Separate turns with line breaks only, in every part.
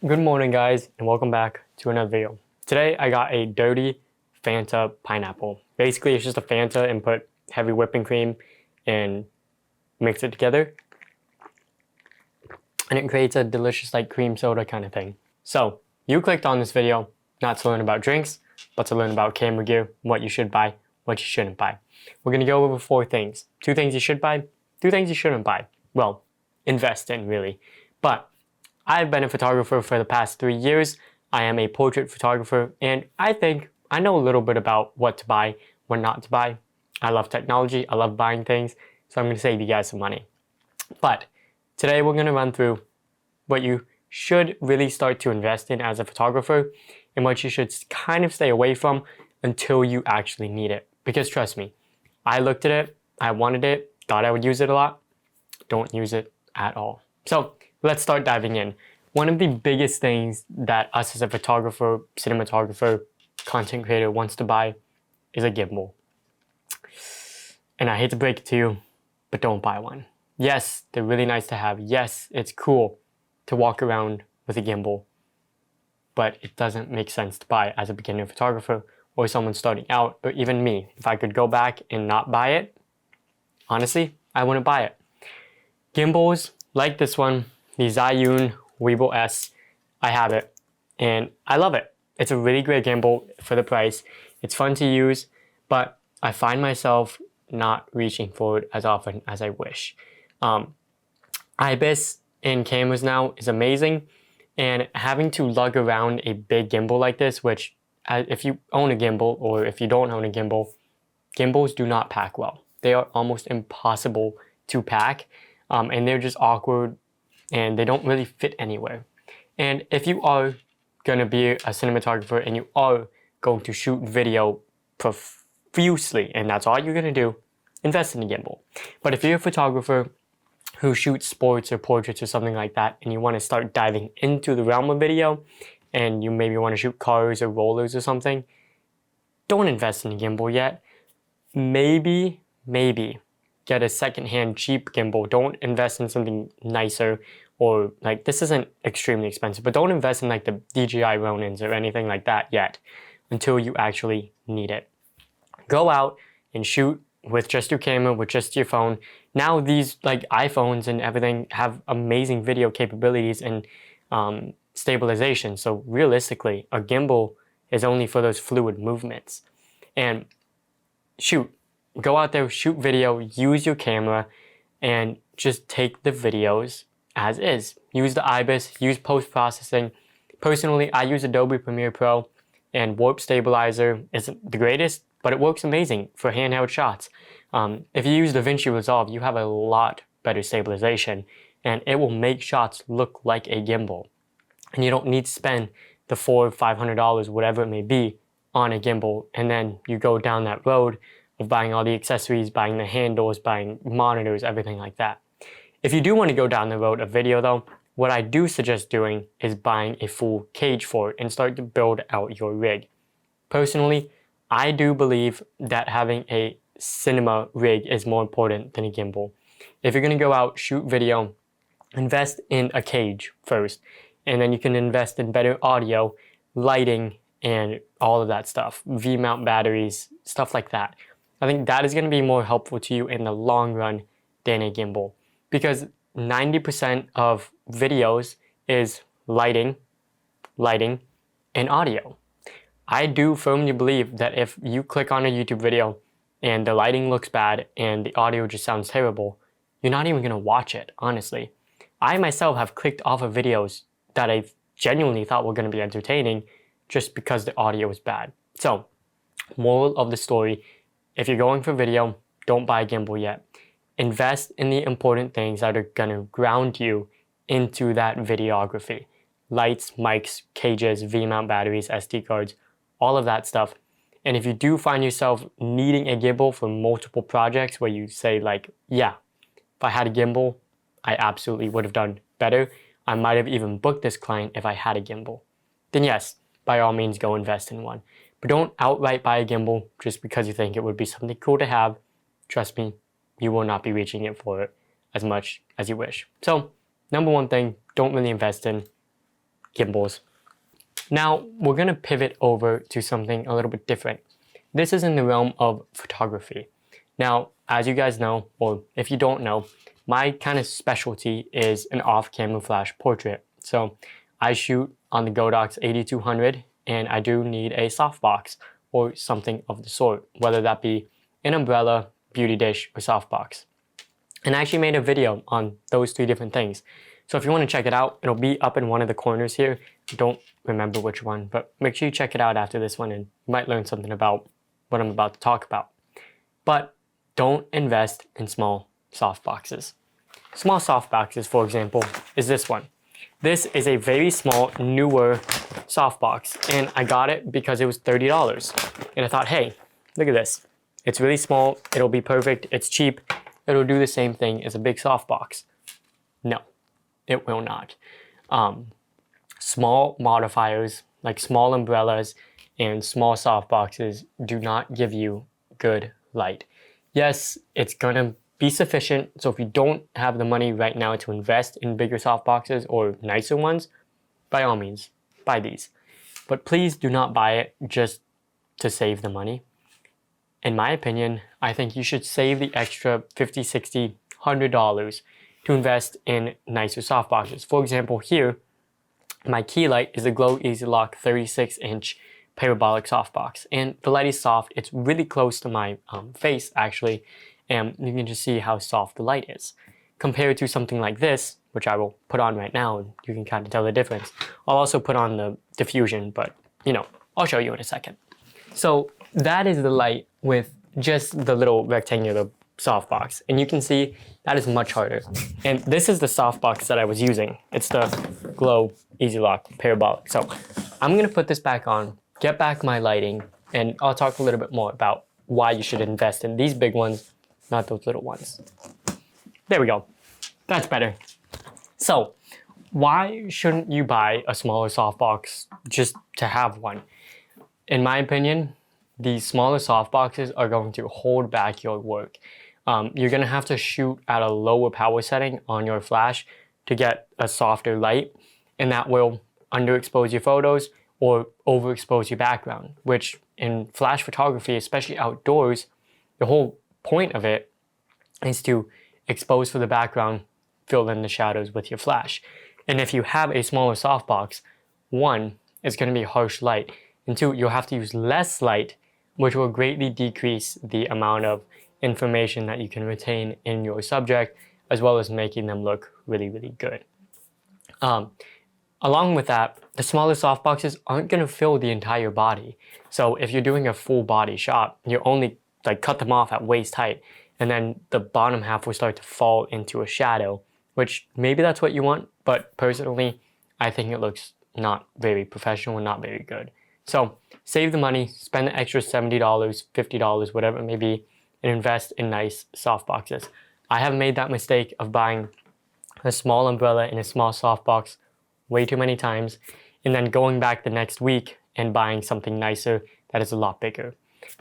Good morning guys and welcome back to another video. Today I got a dirty Fanta pineapple. Basically it's just a Fanta and put heavy whipping cream and mix it together. And it creates a delicious like cream soda kind of thing. So you clicked on this video not to learn about drinks, but to learn about camera gear, what you should buy, what you shouldn't buy. We're going to go over 4 things. 2 things you should buy, 2 things you shouldn't buy. Well, invest in really. But I've been a photographer for the past 3 years. I am a portrait photographer and I think I know a little bit about what to buy, what not to buy. I love technology, I love buying things, so I'm going to save you guys some money. But today we're going to run through what you should really start to invest in as a photographer and what you should kind of stay away from until you actually need it. Because trust me, I looked at it, I wanted it, thought I would use it a lot, don't use it at all. So let's start diving in. One of the biggest things that us as a photographer, cinematographer, content creator wants to buy is a gimbal. And I hate to break it to you, but don't buy one. Yes, they're really nice to have. Yes, it's cool to walk around with a gimbal, but it doesn't make sense to buy as a beginner photographer or someone starting out, or even me. If I could go back and not buy it, honestly, I wouldn't buy it. Gimbals like this one, the Zhiyun Weibo S, I have it and I love it. It's a really great gimbal for the price. It's fun to use, but I find myself not reaching for it as often as I wish. IBIS in cameras now is amazing, and having to lug around a big gimbal like this, which if you own a gimbal or if you don't own a gimbal, gimbals do not pack well. They are almost impossible to pack, and they're just awkward and they don't really fit anywhere. And if you are going to be a cinematographer and you are going to shoot video profusely and that's all you're going to do, invest in a gimbal. But if you're a photographer who shoots sports or portraits or something like that and you want to start diving into the realm of video and you maybe want to shoot cars or rollers or something, don't invest in a gimbal yet. Maybe get a secondhand cheap gimbal. Don't invest in something nicer, or like this isn't extremely expensive, but don't invest in like the DJI Ronins or anything like that yet until you actually need it. Go out and shoot with just your camera, with just your phone. Now these like iPhones and everything have amazing video capabilities and stabilization. So realistically, a gimbal is only for those fluid movements. And shoot. Go out there, shoot video, use your camera, and just take the videos as is. Use the IBIS, use post-processing. Personally, I use Adobe Premiere Pro, and Warp Stabilizer isn't the greatest, but it works amazing for handheld shots. If you use DaVinci Resolve, you have a lot better stabilization, and it will make shots look like a gimbal. And you don't need to spend the $400 or $500, whatever it may be, on a gimbal, and then you go down that road of buying all the accessories, buying the handles, buying monitors, everything like that. If you do want to go down the road of video though, what I do suggest doing is buying a full cage for it and start to build out your rig. Personally, I do believe that having a cinema rig is more important than a gimbal. If you're going to go out, shoot video, invest in a cage first, and then you can invest in better audio, lighting, and all of that stuff, V-mount batteries, stuff like that. I think that is going to be more helpful to you in the long run than a gimbal, because 90% of videos is lighting, and audio. I do firmly believe that if you click on a YouTube video and the lighting looks bad and the audio just sounds terrible, you're not even going to watch it, honestly. I myself have clicked off of videos that I genuinely thought were going to be entertaining just because the audio is bad. So, moral of the story, if you're going for video, don't buy a gimbal yet. Invest in the important things that are going to ground you into that videography. Lights, mics, cages, V-mount batteries, SD cards, all of that stuff. And if you do find yourself needing a gimbal for multiple projects where you say like, yeah, if I had a gimbal, I absolutely would have done better. I might have even booked this client if I had a gimbal. Then yes, by all means go invest in one. But don't outright buy a gimbal just because you think it would be something cool to have. Trust me, you will not be reaching it for it as much as you wish. So, number one thing, don't really invest in gimbals. Now we're gonna pivot over to something a little bit different. This is in the realm of photography. Now, as you guys know, or if you don't know, my kind of specialty is an off-camera flash portrait. So I shoot on the Godox 8200 and I do need a softbox or something of the sort, whether that be an umbrella, beauty dish, or softbox. And I actually made a video on those 3 different things. So if you want to check it out, it'll be up in one of the corners here. I don't remember which one, but make sure you check it out after this one and you might learn something about what I'm about to talk about. But don't invest in small softboxes. Small softboxes, for example, is this one. This is a very small, newer softbox, and I got it because it was $30. And I thought, hey, look at this. It's really small, it'll be perfect, it's cheap, it'll do the same thing as a big softbox. No, it will not. Small modifiers, like small umbrellas and small softboxes, do not give you good light. Yes, it's gonna be sufficient, so if you don't have the money right now to invest in bigger softboxes or nicer ones, by all means, buy these. But please do not buy it just to save the money. In my opinion, I think you should save the extra $50, $60, $100 to invest in nicer softboxes. For example, here, my key light is the Glow Easy Lock 36-inch parabolic softbox, and the light is soft. It's really close to my face actually, and you can just see how soft the light is. Compared to something like this, which I will put on right now, and you can kind of tell the difference. I'll also put on the diffusion, but you know, I'll show you in a second. So that is the light with just the little rectangular softbox, and you can see that is much harder. And this is the softbox that I was using. It's the Glow Easy Lock parabolic. So I'm gonna put this back on, get back my lighting, and I'll talk a little bit more about why you should invest in these big ones, not those little ones. There we go. That's better. So why shouldn't you buy a smaller softbox just to have one? In my opinion, these smaller softboxes are going to hold back your work. You're gonna have to shoot at a lower power setting on your flash to get a softer light, and that will underexpose your photos or overexpose your background, which in flash photography, especially outdoors, the whole point of it is to expose for the background, fill in the shadows with your flash. And if you have a smaller softbox, 1, it's gonna be harsh light, and 2, you'll have to use less light, which will greatly decrease the amount of information that you can retain in your subject, as well as making them look really, really good. Along with that, the smaller softboxes aren't gonna fill the entire body. So if you're doing a full body shot, you only like cut them off at waist height, and then the bottom half will start to fall into a shadow, which maybe that's what you want, but personally, I think it looks not very professional and not very good. So save the money, spend the extra $70, $50, whatever it may be, and invest in nice softboxes. I have made that mistake of buying a small umbrella and a small softbox way too many times, and then going back the next week and buying something nicer that is a lot bigger.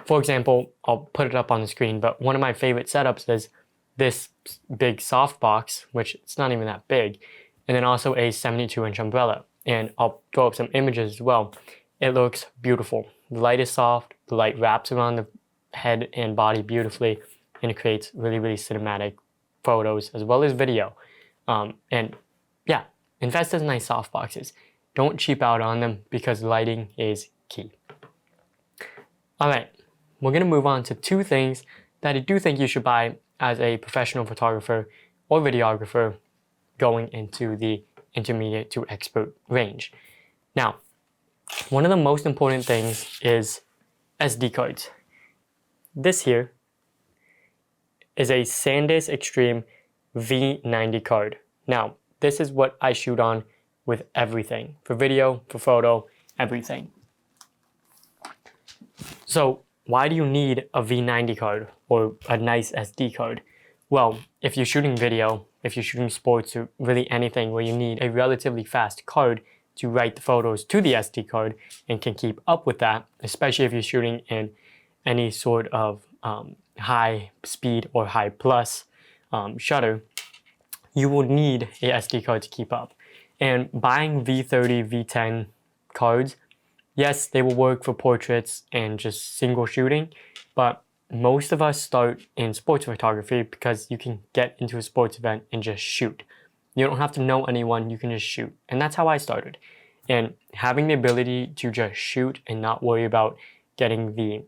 For example, I'll put it up on the screen, but one of my favorite setups is this big softbox, which it's not even that big, and then also a 72-inch umbrella. And I'll throw up some images as well. It looks beautiful. The light is soft, the light wraps around the head and body beautifully, and it creates really, really cinematic photos as well as video. And yeah, invest in nice softboxes. Don't cheap out on them because lighting is key. All right, we're gonna move on to 2 things that I do think you should buy as a professional photographer or videographer going into the intermediate to expert range. Now, one of the most important things is SD cards. This here is a SanDisk Extreme V90 card. Now, this is what I shoot on with everything, for video, for photo, everything. So why do you need a V90 card or a nice SD card? Well, if you're shooting video, if you're shooting sports, or really anything where you need a relatively fast card to write the photos to the SD card and can keep up with that, especially if you're shooting in any sort of high speed or high plus shutter, you will need a SD card to keep up. And buying V30, V10 cards, yes, they will work for portraits and just single shooting, but most of us start in sports photography because you can get into a sports event and just shoot. You don't have to know anyone, you can just shoot. And that's how I started. And having the ability to just shoot and not worry about getting the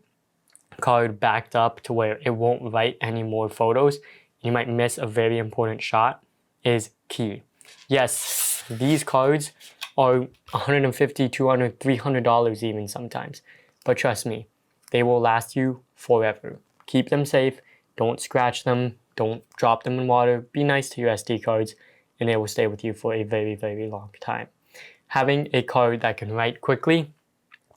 card backed up to where it won't write any more photos, you might miss a very important shot, is key. Yes, these cards are $150, $200, $300 even sometimes. But trust me, they will last you forever. Keep them safe, don't scratch them, don't drop them in water, be nice to your SD cards, and they will stay with you for a very, very long time. Having a card that can write quickly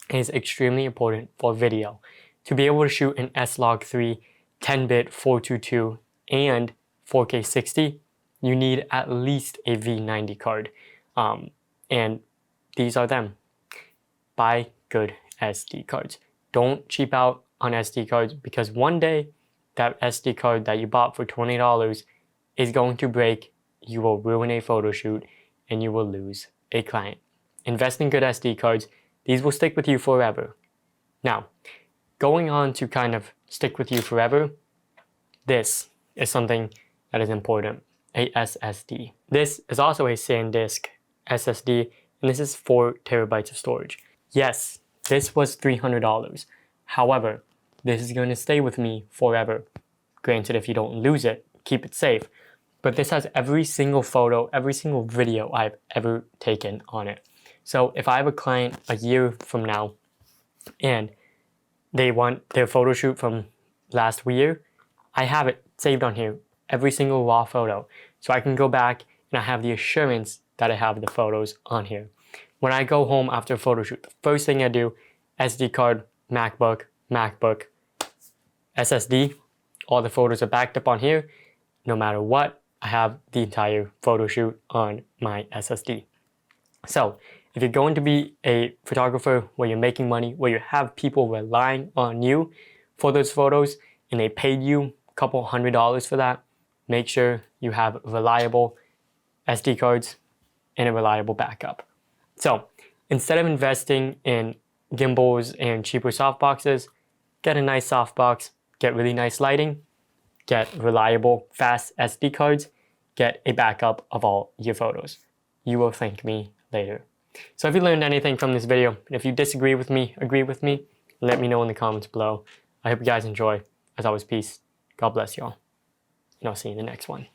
is extremely important for video. To be able to shoot an S-Log3, 10-bit 422, and 4K 60, you need at least a V90 card. And these are them. Buy good SD cards. Don't cheap out on SD cards, because one day that SD card that you bought for $20 is going to break, you will ruin a photo shoot, and you will lose a client. Invest in good SD cards. These will stick with you forever. Now, going on to kind of stick with you forever, this is something that is important, a SSD. This is also a SanDisk SSD, and this is 4 terabytes of storage. Yes, this was $300. However, this is going to stay with me forever. Granted, if you don't lose it, keep it safe. But this has every single photo, every single video I've ever taken on it. So if I have a client a year from now and they want their photo shoot from last year, I have it saved on here, every single raw photo. So I can go back and I have the assurance that I have the photos on here. When I go home after a photo shoot, the first thing I do, SD card, MacBook, SSD, all the photos are backed up on here. No matter what, I have the entire photo shoot on my SSD. So if you're going to be a photographer where you're making money, where you have people relying on you for those photos and they paid you a couple $100 for that, make sure you have reliable SD cards and a reliable backup. So instead of investing in gimbals and cheaper softboxes, get a nice softbox, get really nice lighting, get reliable, fast SD cards, get a backup of all your photos. You will thank me later. So if you learned anything from this video, and if you disagree with me, agree with me, let me know in the comments below. I hope you guys enjoy. As always, peace. God bless y'all. And I'll see you in the next one.